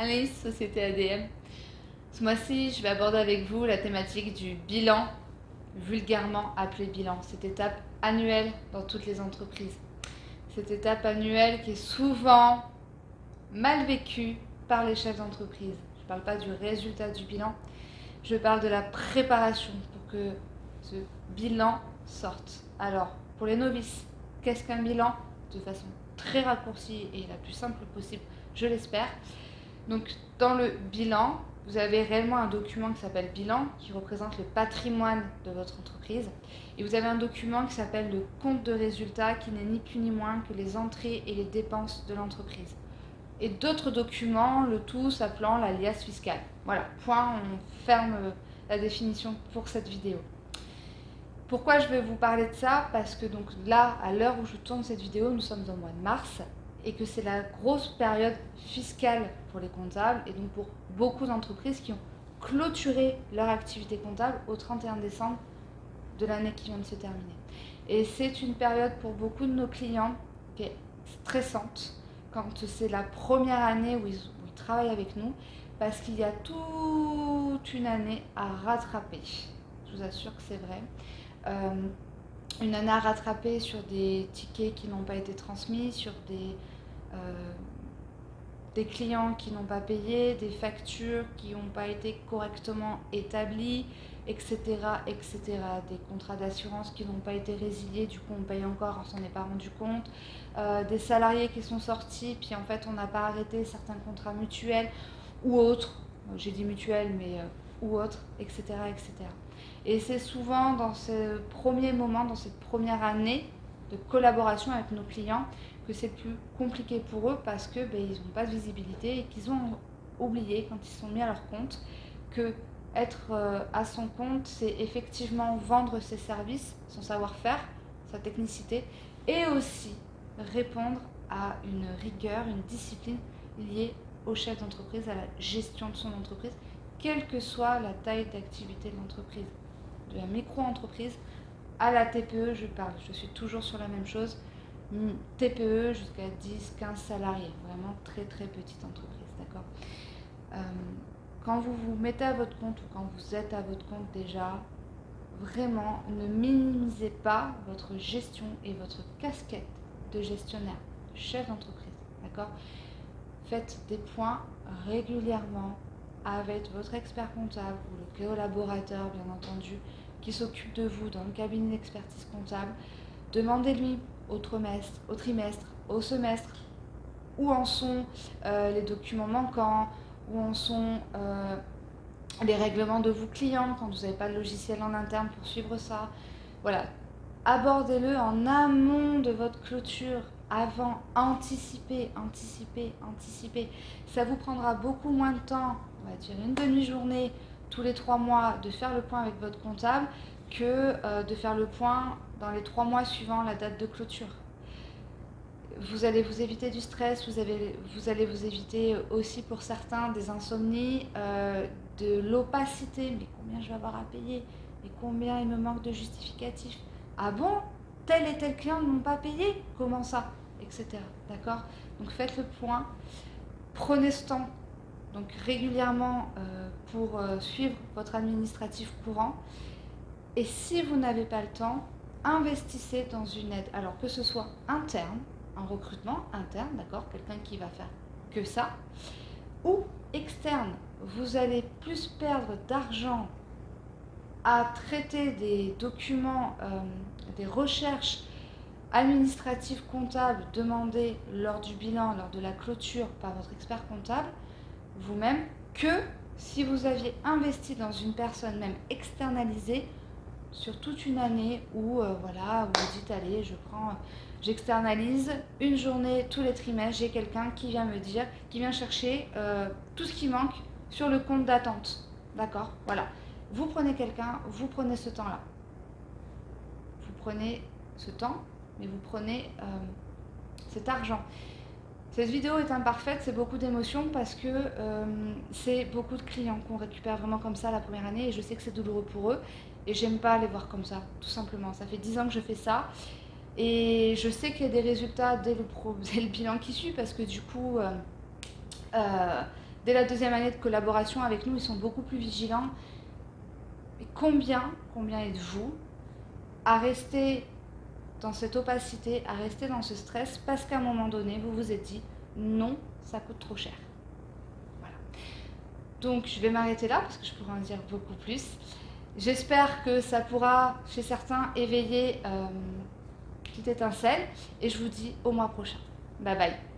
Alice, Société ADM. Ce mois-ci, je vais aborder avec vous la thématique du bilan, vulgairement appelé bilan. Cette étape annuelle dans toutes les entreprises. Cette étape annuelle qui est souvent mal vécue par les chefs d'entreprise. Je ne parle pas du résultat du bilan, je parle de la préparation pour que ce bilan sorte. Alors, pour les novices, qu'est-ce qu'un bilan? De façon très raccourcie et la plus simple possible, je l'espère. Donc, dans le bilan, vous avez réellement un document qui s'appelle bilan, qui représente le patrimoine de votre entreprise. Et vous avez un document qui s'appelle le compte de résultat, qui n'est ni plus ni moins que les entrées et les dépenses de l'entreprise. Et d'autres documents, le tout s'appelant la liasse fiscale. Voilà, point, on ferme la définition pour cette vidéo. Pourquoi je vais vous parler de ça? Parce que donc là, à l'heure où je tourne cette vidéo, nous sommes au mois de mars et que c'est la grosse période fiscale pour les comptables et donc pour beaucoup d'entreprises qui ont clôturé leur activité comptable au 31 décembre de l'année qui vient de se terminer. Et c'est une période pour beaucoup de nos clients qui est stressante quand c'est la première année où ils travaillent avec nous parce qu'il y a toute une année à rattraper. Je vous assure que c'est vrai. Une année à rattraper sur des tickets qui n'ont pas été transmis, sur des clients qui n'ont pas payé, des factures qui n'ont pas été correctement établies, etc., etc. Des contrats d'assurance qui n'ont pas été résiliés, du coup on paye encore, on s'en est pas rendu compte. Des salariés qui sont sortis, puis en fait on n'a pas arrêté certains contrats mutuels ou autres, j'ai dit mutuels mais ou autres, etc., etc. Et c'est souvent dans ce premier moment, dans cette première année de collaboration avec nos clients que c'est le plus compliqué pour eux parce que ils n'ont pas de visibilité et qu'ils ont oublié quand ils se sont mis à leur compte que être à son compte, c'est effectivement vendre ses services, son savoir-faire, sa technicité et aussi répondre à une rigueur, une discipline liée au chef d'entreprise, à la gestion de son entreprise, quelle que soit la taille d'activité de l'entreprise. De la micro-entreprise à la TPE, je parle. Je suis toujours sur la même chose. TPE jusqu'à 10, 15 salariés. Vraiment très très petite entreprise, d'accord. Quand vous vous mettez à votre compte ou quand vous êtes à votre compte déjà, vraiment ne minimisez pas votre gestion et votre casquette de gestionnaire, de chef d'entreprise, d'accord. Faites des points régulièrement avec votre expert comptable ou le collaborateur, bien entendu, qui s'occupe de vous dans le cabinet d'expertise comptable. Demandez-lui au trimestre, au semestre, où en sont les documents manquants, où en sont les règlements de vos clients quand vous n'avez pas de logiciel en interne pour suivre ça. Voilà, abordez-le en amont de votre clôture, avant, anticipez. Ça vous prendra beaucoup moins de temps, on va dire une demi-journée tous les 3 mois de faire le point avec votre comptable que de faire le point dans les 3 mois suivant la date de clôture. Vous allez vous éviter du stress, vous allez vous éviter aussi pour certains des insomnies, de l'opacité. Mais combien je vais avoir à payer? Et combien il me manque de justificatifs? Ah bon? Tel et tel client ne m'ont pas payé? Comment ça? Etc. D'accord? Donc faites le point. Prenez ce temps, donc régulièrement, pour suivre votre administratif courant. Et si vous n'avez pas le temps, investissez dans une aide. Alors que ce soit interne, un recrutement interne, d'accord, quelqu'un qui va faire que ça, ou externe, vous allez plus perdre d'argent à traiter des documents, des recherches administratives comptables demandées lors du bilan, lors de la clôture par votre expert comptable, vous-même, que si vous aviez investi dans une personne même externalisée sur toute une année où voilà, vous vous dites allez, j'externalise une journée tous les trimestres, j'ai quelqu'un qui vient me dire, qui vient chercher tout ce qui manque sur le compte d'attente. D'accord? Voilà. Vous prenez quelqu'un, vous prenez ce temps-là. Vous prenez ce temps, mais vous prenez cet argent. Cette vidéo est imparfaite, c'est beaucoup d'émotions parce que c'est beaucoup de clients qu'on récupère vraiment comme ça la première année et je sais que c'est douloureux pour eux et j'aime pas les voir comme ça, tout simplement. Ça fait 10 ans que je fais ça et je sais qu'il y a des résultats dès le bilan qui suit parce que du coup dès la 2e année de collaboration avec nous, ils sont beaucoup plus vigilants. Et combien êtes-vous à rester dans cette opacité, à rester dans ce stress, parce qu'à un moment donné, vous vous êtes dit, non, ça coûte trop cher. Voilà. Donc, je vais m'arrêter là, parce que je pourrais en dire beaucoup plus. J'espère que ça pourra, chez certains, éveiller petite étincelle. Et je vous dis au mois prochain. Bye bye.